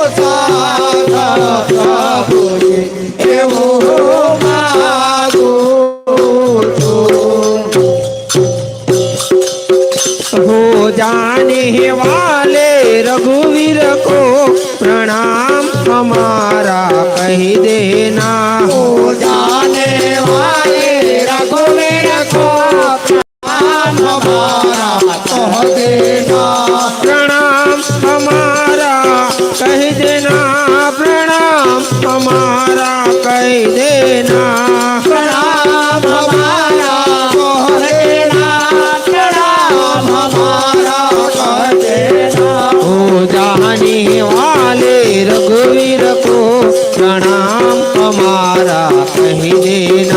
हो जाने वाले रघुवीर को प्रणाम हमारा कह देना। हो जाने वाले रघुवीर को प्रणाम हमारा कह देना। प्रणाम हमारा कह देना। प्रणाम हमारा कह देना। प्रणाम हमारा कह देना। प्रणाम हमारा कह देना। हो जाने वाले रघुवीर को प्रणाम हमारा कह देना।